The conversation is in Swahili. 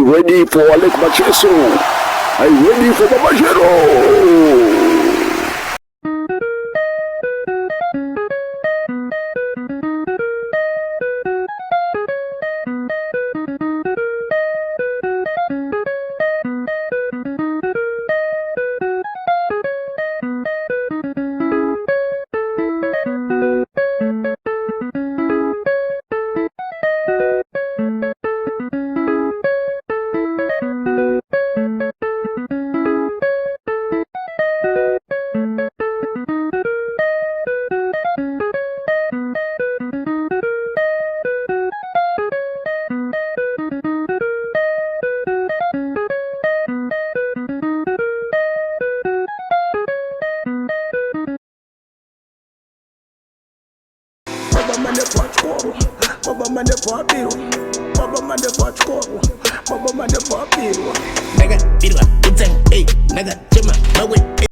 you ready for Alick Macheso? Are you ready for Macheso Heroes? Baba mande for biru, Baba mande for chkoro, Baba mande for biru. Nigga, biru, it's hey, nigga, chima, my way.